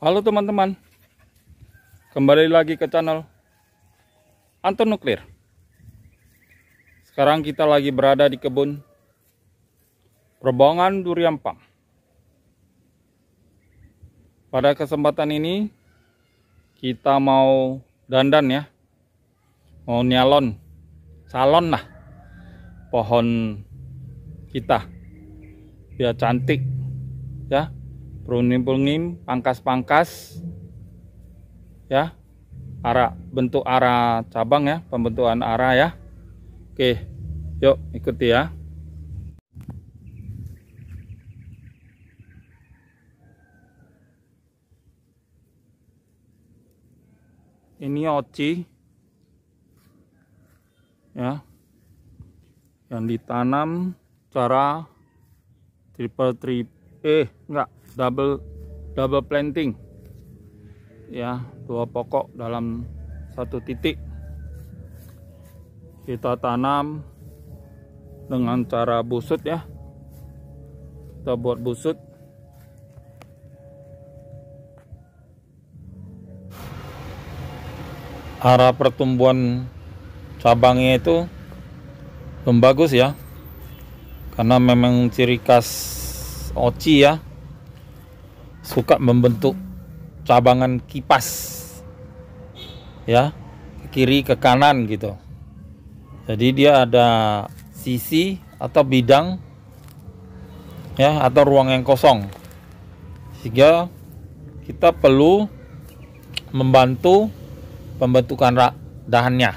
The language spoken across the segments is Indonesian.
Halo teman-teman, kembali lagi ke channel Anton Nuklir. Sekarang kita lagi berada di kebun Perbongan Durian Pang. Pada kesempatan ini kita mau dandan ya, mau nyalon, salon lah pohon kita biar cantik ya, pruning-pruning, pangkas-pangkas ya, bentuk arah cabang ya, pembentukan arah ya. Oke, yuk ikuti ya. Ini oci ya, yang ditanam cara double planting ya, 2 pokok dalam 1 titik. Kita tanam dengan cara busut ya, kita buat busut. Arah pertumbuhan cabangnya itu bagus ya, karena memang ciri khas oci ya, suka membentuk cabangan kipas ya, ke kiri ke kanan gitu. Jadi dia ada sisi atau bidang ya, atau ruang yang kosong, sehingga kita perlu membantu pembentukan dahannya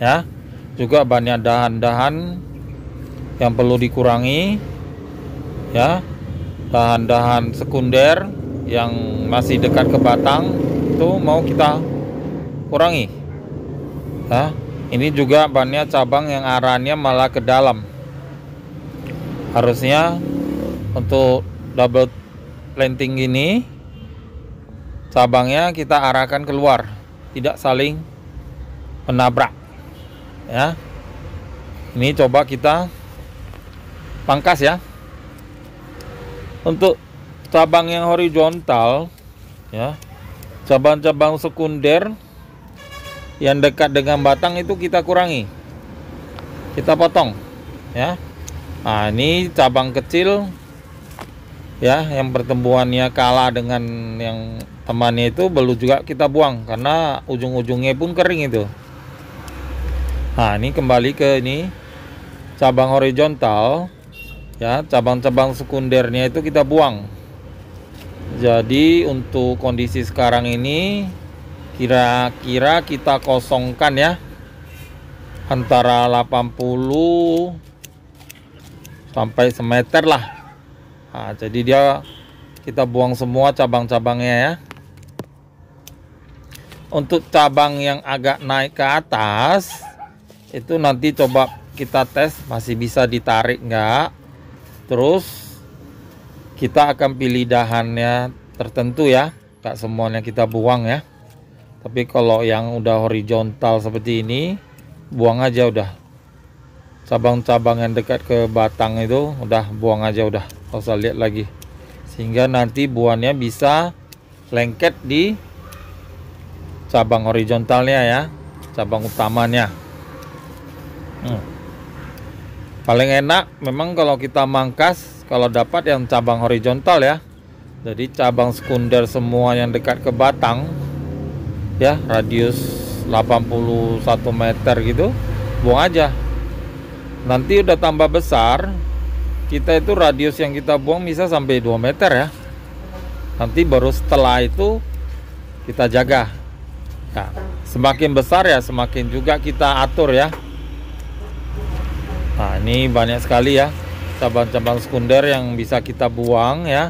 ya. Juga banyak dahan-dahan yang perlu dikurangi ya, dahan-dahan sekunder yang masih dekat ke batang itu mau kita kurangi ya. Ini juga banyak cabang yang arahnya malah ke dalam. Harusnya untuk double planting ini cabangnya kita arahkan keluar, tidak saling menabrak ya. Ini coba kita pangkas ya. Untuk cabang yang horizontal ya, cabang-cabang sekunder yang dekat dengan batang itu kita kurangi, kita potong ya. Nah, ini cabang kecil ya, yang pertumbuhannya kalah dengan yang temannya itu, perlu juga kita buang karena ujung-ujungnya pun kering itu. Nah, ini kembali ke ini cabang horizontal ya, cabang-cabang sekundernya itu kita buang. Jadi untuk kondisi sekarang ini kira-kira kita kosongkan ya, antara 80 sampai semeter lah. Nah, jadi dia kita buang semua cabang-cabangnya ya. Untuk cabang yang agak naik ke atas itu nanti coba kita tes masih bisa ditarik enggak. Terus kita akan pilih dahannya tertentu ya, enggak semuanya kita buang ya. Tapi kalau yang udah horizontal seperti ini, buang aja udah. Cabang-cabang yang dekat ke batang itu udah buang aja udah, nggak usah lihat lagi. Sehingga nanti buahnya bisa lengket di cabang horizontalnya ya, cabang utamanya. Paling enak memang kalau kita mangkas, kalau dapat yang cabang horizontal ya. Jadi cabang sekunder semua yang dekat ke batang ya, radius 81 meter gitu, buang aja. Nanti udah tambah besar, kita itu radius yang kita buang bisa sampai 2 meter ya. Nanti baru setelah itu kita jaga. Nah, semakin besar ya semakin juga kita atur ya. Nah, ini banyak sekali ya cabang-cabang sekunder yang bisa kita buang ya,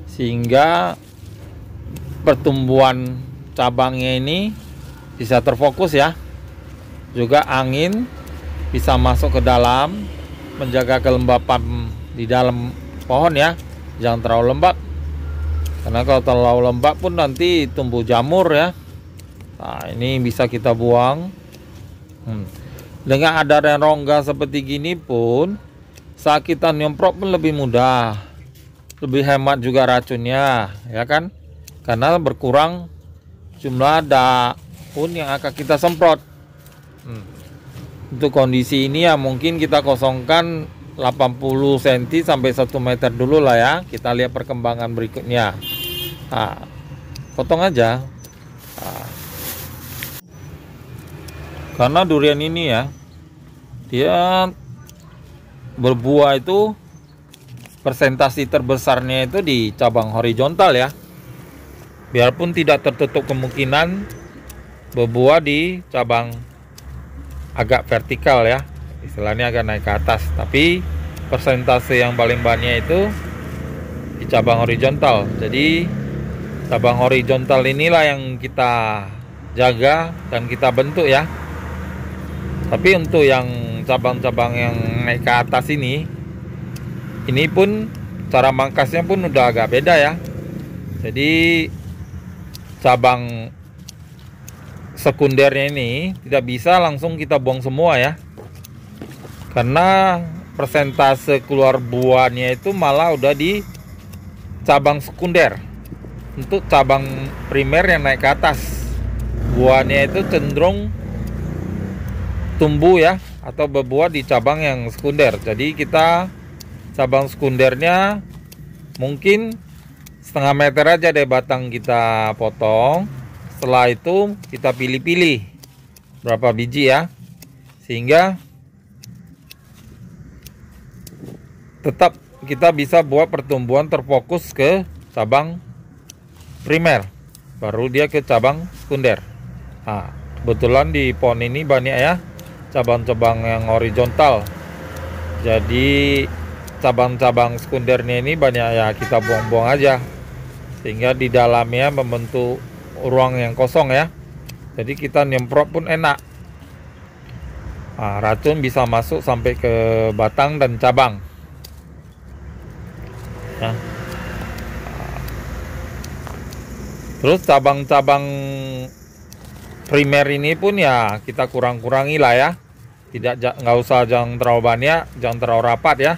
sehingga pertumbuhan cabangnya ini bisa terfokus ya. Juga angin bisa masuk ke dalam, menjaga kelembapan di dalam pohon ya, jangan terlalu lembab, karena kalau terlalu lembab pun nanti tumbuh jamur ya. Nah, ini bisa kita buang. Dengan ada rongga seperti gini pun saat kita nyemprot pun lebih mudah, lebih hemat juga racunnya ya kan. karena berkurang jumlah daun yang akan kita semprot. Untuk kondisi ini ya mungkin kita kosongkan 80 cm sampai 1 meter dulu lah ya. Kita lihat perkembangan berikutnya. Nah, potong aja. Nah, karena durian ini ya, dia berbuah itu persentase terbesarnya itu di cabang horizontal ya. Biarpun tidak tertutup kemungkinan berbuah di cabang agak vertikal ya, istilahnya agak naik ke atas, tapi persentase yang paling banyak itu di cabang horizontal. Jadi cabang horizontal inilah yang kita jaga dan kita bentuk ya. Tapi untuk yang cabang-cabang yang naik ke atas ini pun cara mangkasnya pun udah agak beda ya. Jadi cabang sekundernya ini tidak bisa langsung kita buang semua ya, karena persentase keluar buahnya itu malah udah di cabang sekunder. Untuk cabang primer yang naik ke atas, buahnya itu cenderung tumbuh ya atau berbuah di cabang yang sekunder. Jadi kita cabang sekundernya mungkin setengah meter aja deh batang kita potong. Setelah itu kita pilih-pilih berapa biji ya, sehingga tetap kita bisa buat pertumbuhan terfokus ke cabang primer, baru dia ke cabang sekunder. Nah, kebetulan di pohon ini banyak ya cabang-cabang yang horizontal, jadi cabang-cabang sekundernya ini banyak ya kita buang-buang aja, sehingga di dalamnya membentuk ruang yang kosong ya. Jadi kita nyemprot pun enak. Nah, racun bisa masuk sampai ke batang dan cabang ya. Terus cabang-cabang primer ini pun ya kita kurang-kurangi lah ya. Nggak usah jangan terlalu banyak, jangan terlalu rapat ya.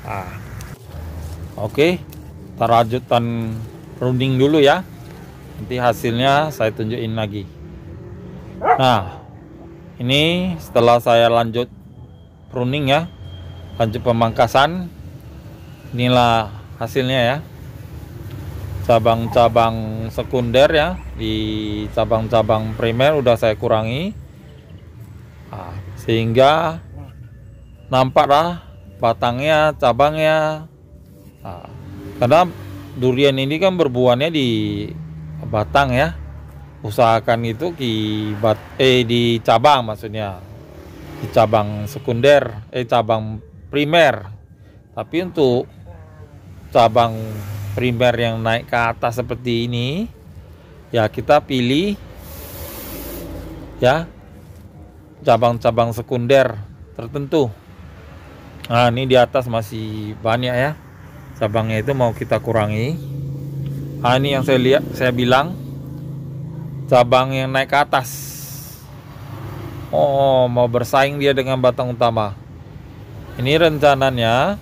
Nah, oke, kita lanjutkan pruning dulu ya. Nanti hasilnya saya tunjukin lagi. Nah, ini setelah saya lanjut pruning ya, lanjut pemangkasan, inilah hasilnya ya. Cabang-cabang sekunder ya, di cabang-cabang primer udah saya kurangi. Nah, sehingga nampaklah batangnya, cabangnya. Nah, karena durian ini kan berbuahnya di batang ya, usahakan itu di cabang, maksudnya di cabang sekunder, cabang primer. Tapi untuk cabang primer yang naik ke atas seperti ini ya, kita pilih ya cabang-cabang sekunder tertentu. Nah, ini di atas masih banyak ya cabangnya, itu mau kita kurangi. Nah, ini yang saya bilang cabang yang naik ke atas. Oh, mau bersaing dia dengan batang utama. Ini rencananya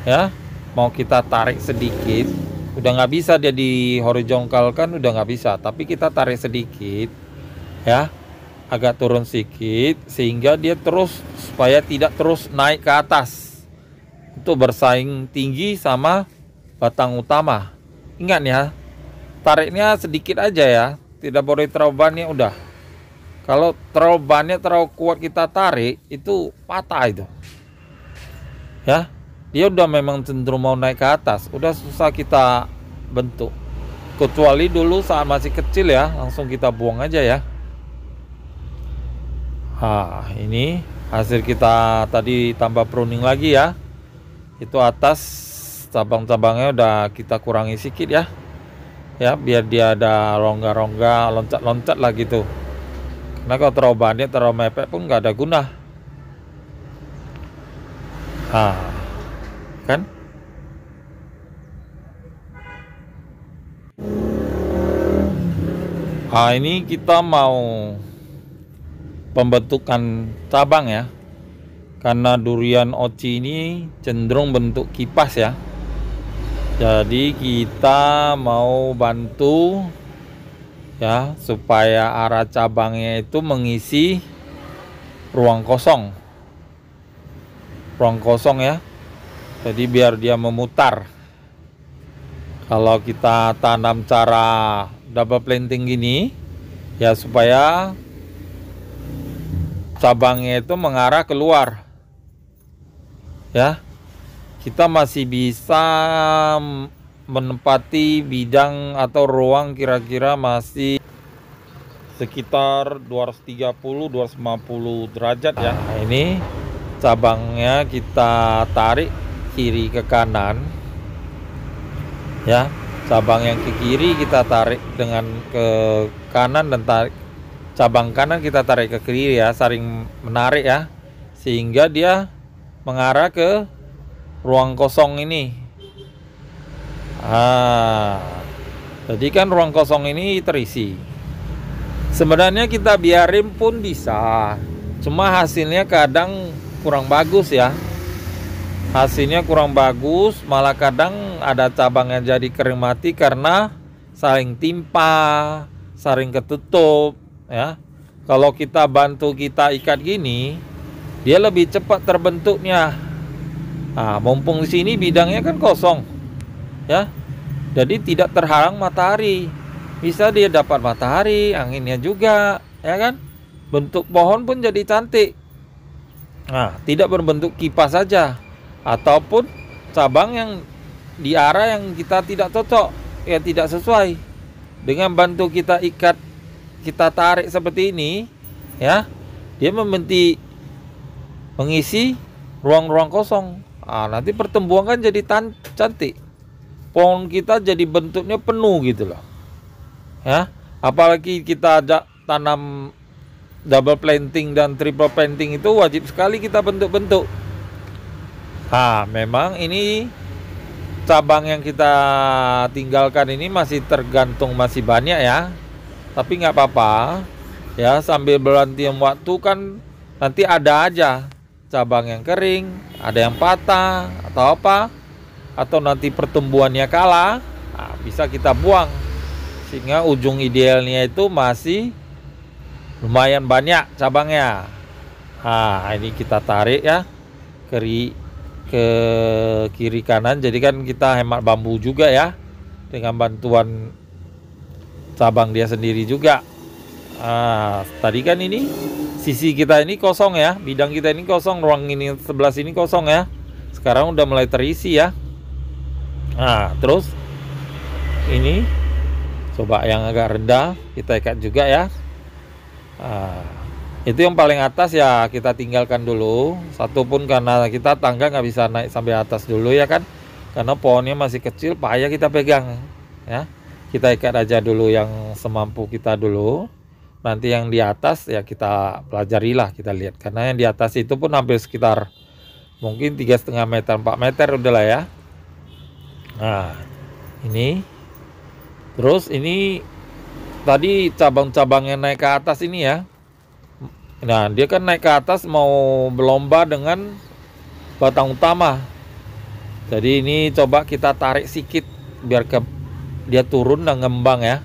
ya, mau kita tarik sedikit. Udah nggak bisa dia di horizontal kan, udah nggak bisa. Tapi kita tarik sedikit ya, agak turun sedikit, sehingga dia terus, supaya tidak terus naik ke atas untuk bersaing tinggi sama batang utama. Ingat ya, tariknya sedikit aja ya, tidak boleh terlalu banyak. Udah, kalau terlalu banyak, terlalu kuat kita tarik, itu patah itu ya. Dia udah memang cenderung mau naik ke atas, udah susah kita bentuk. Kecuali dulu saat masih kecil ya, langsung kita buang aja ya. Nah, ini hasil kita tadi tambah pruning lagi ya. Itu atas cabang-cabangnya udah kita kurangi sedikit ya. Ya, biar dia ada rongga-rongga, loncat-loncat lah gitu. Karena kalau terlalu banyak, terlalu mepet pun nggak ada guna. Nah, kan? Nah, ini kita mau pembentukan cabang ya. Karena durian oci ini cenderung bentuk kipas ya. Jadi kita mau bantu ya supaya arah cabangnya itu mengisi ruang kosong ya. Jadi biar dia memutar. Kalau kita tanam cara double planting gini ya, supaya cabangnya itu mengarah keluar ya. Kita masih bisa menempati bidang atau ruang kira-kira masih sekitar 230-250 derajat ya. Nah, ini cabangnya kita tarik kiri ke kanan ya. Cabang yang ke kiri kita tarik dengan ke kanan, dan tarik cabang kanan kita tarik ke kiri ya, saling menarik ya, sehingga dia mengarah ke ruang kosong ini. Jadi kan ruang kosong ini terisi. Sebenarnya kita biarin pun bisa, cuma hasilnya kadang kurang bagus ya. Hasilnya kurang bagus, malah kadang ada cabang yang jadi kering mati karena saling timpa, saling ketutup ya. Kalau kita bantu kita ikat gini, dia lebih cepat terbentuknya. Nah, mumpung di sini bidangnya kan kosong ya, jadi tidak terhalang matahari. Bisa dia dapat matahari, anginnya juga ya kan. Bentuk pohon pun jadi cantik. Nah, tidak berbentuk kipas saja, ataupun cabang yang di arah yang kita tidak cocok ya, tidak sesuai. Dengan bantu kita ikat, kita tarik seperti ini ya, dia mengisi ruang-ruang kosong. Nanti pertumbuhan kan jadi cantik, pohon kita jadi bentuknya penuh gitu loh ya. Apalagi kita ajak tanam double planting dan triple planting, itu wajib sekali kita bentuk-bentuk. Memang ini cabang yang kita tinggalkan ini masih tergantung, masih banyak ya, tapi nggak apa-apa ya, sambil bergantian waktu kan nanti ada aja cabang yang kering, ada yang patah atau apa, atau nanti pertumbuhannya kalah, bisa kita buang, sehingga ujung idealnya itu masih lumayan banyak cabangnya. Ini kita tarik ya ke kiri kanan, jadi kan kita hemat bambu juga ya, dengan bantuan cabang dia sendiri juga. Tadi kan ini sisi kita ini kosong ya, bidang kita ini kosong, ruang ini sebelah sini kosong ya. Sekarang udah mulai terisi ya. Terus ini coba yang agak rendah kita ikat juga ya. Itu yang paling atas ya kita tinggalkan dulu. Satu pun karena kita tangga nggak bisa naik sampai atas dulu ya kan, karena pohonnya masih kecil, payah kita pegang ya. Kita ikat aja dulu yang semampu kita dulu. Nanti yang di atas ya kita pelajarilah, kita lihat, karena yang di atas itu pun hampir sekitar mungkin 3,5 meter 4 meter udahlah ya. Ini terus ini tadi cabang-cabang yang naik ke atas ini ya. Nah, dia kan naik ke atas mau berlomba dengan batang utama. Jadi ini coba kita tarik sedikit biar dia turun dan ngembang ya.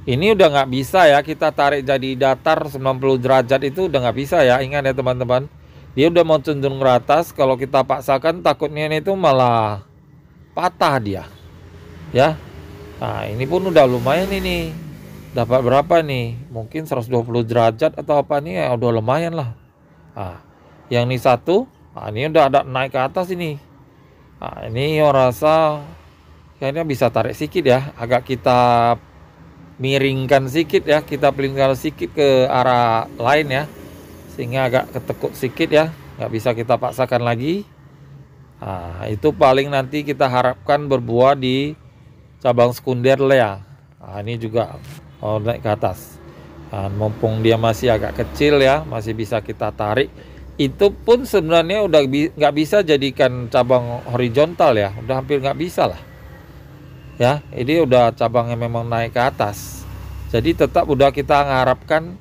Ini udah nggak bisa ya kita tarik jadi datar 90 derajat, itu udah nggak bisa ya. Ingat ya teman-teman, dia udah mau cenderung ke atas. Kalau kita paksakan takutnya ini tuh malah patah dia ya. Ini pun udah lumayan ini. Dapat berapa nih? Mungkin 120 derajat atau apa nih ya, udah lumayan lah. Yang ini satu, ini udah ada naik ke atas ini. Ini orang rasa kayaknya bisa tarik sedikit ya, agak kita miringkan sedikit ya, kita pelingkar sedikit ke arah lain ya, sehingga agak ketekuk sedikit ya, nggak bisa kita paksakan lagi. Itu paling nanti kita harapkan berbuah di cabang sekunder lah ya. Ini juga naik ke atas. Mumpung dia masih agak kecil ya, masih bisa kita tarik. Itu pun sebenarnya udah nggak bisa jadikan cabang horizontal ya, udah hampir nggak bisa lah ya. Ini udah cabangnya memang naik ke atas, jadi tetap udah kita mengharapkan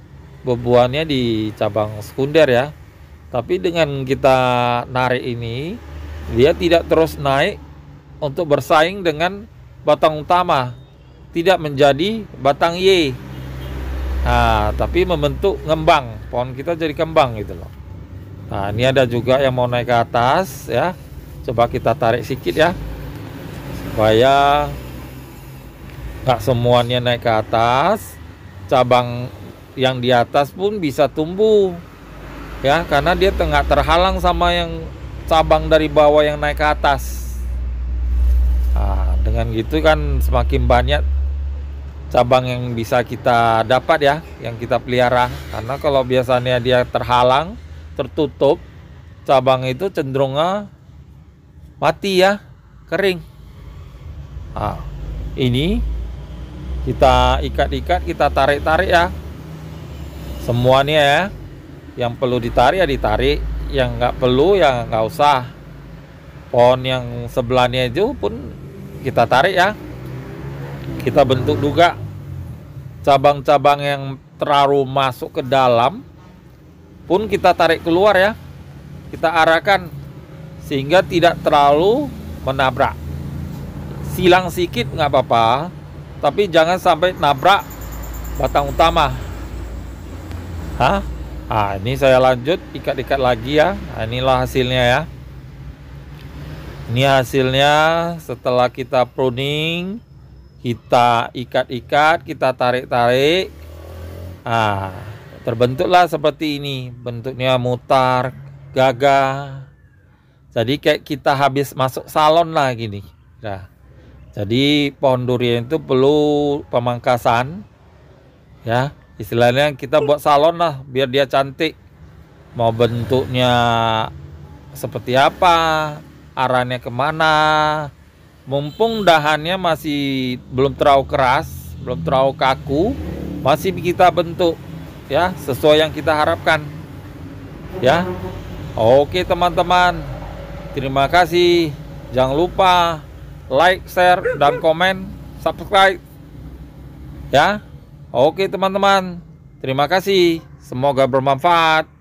berbuahnya di cabang sekunder ya. Tapi dengan kita narik ini, dia tidak terus naik untuk bersaing dengan batang utama, tidak menjadi batang Y. Nah, tapi membentuk ngembang, pohon kita jadi kembang gitu loh. Nah, ini ada juga yang mau naik ke atas ya. Coba kita tarik sedikit ya, supaya nggak semuanya naik ke atas. Cabang yang di atas pun bisa tumbuh ya, karena dia tengah terhalang sama yang cabang dari bawah yang naik ke atas. Nah, dengan gitu kan semakin banyak cabang yang bisa kita dapat ya, yang kita pelihara. Karena kalau biasanya dia terhalang, tertutup, cabang itu cenderungnya mati ya, kering. Nah, ini kita ikat-ikat, kita tarik-tarik ya, semuanya ya. Yang perlu ditarik ya ditarik, yang nggak perlu ya nggak usah. Pohon yang sebelahnya itu pun kita tarik ya. Kita bentuk juga cabang-cabang yang terlalu masuk ke dalam pun kita tarik keluar ya. Kita arahkan sehingga tidak terlalu menabrak. Silang sedikit nggak apa-apa, tapi jangan sampai nabrak batang utama. Hah? Nah, ini saya lanjut ikat-ikat lagi ya. Nah, inilah hasilnya ya. Ini hasilnya setelah kita pruning, kita ikat-ikat, kita tarik-tarik. Nah, terbentuklah seperti ini. Bentuknya mutar, gagah. Jadi kayak kita habis masuk salon lah gini. Nah, jadi pohon durian itu perlu pemangkasan ya. Istilahnya kita buat salon lah biar dia cantik. Mau bentuknya seperti apa, arahnya kemana. Mumpung dahannya masih belum terlalu keras, belum terlalu kaku, masih kita bentuk ya sesuai yang kita harapkan ya. Oke teman-teman, terima kasih. Jangan lupa like, share, dan komen, subscribe ya. Oke teman-teman, terima kasih. Semoga bermanfaat.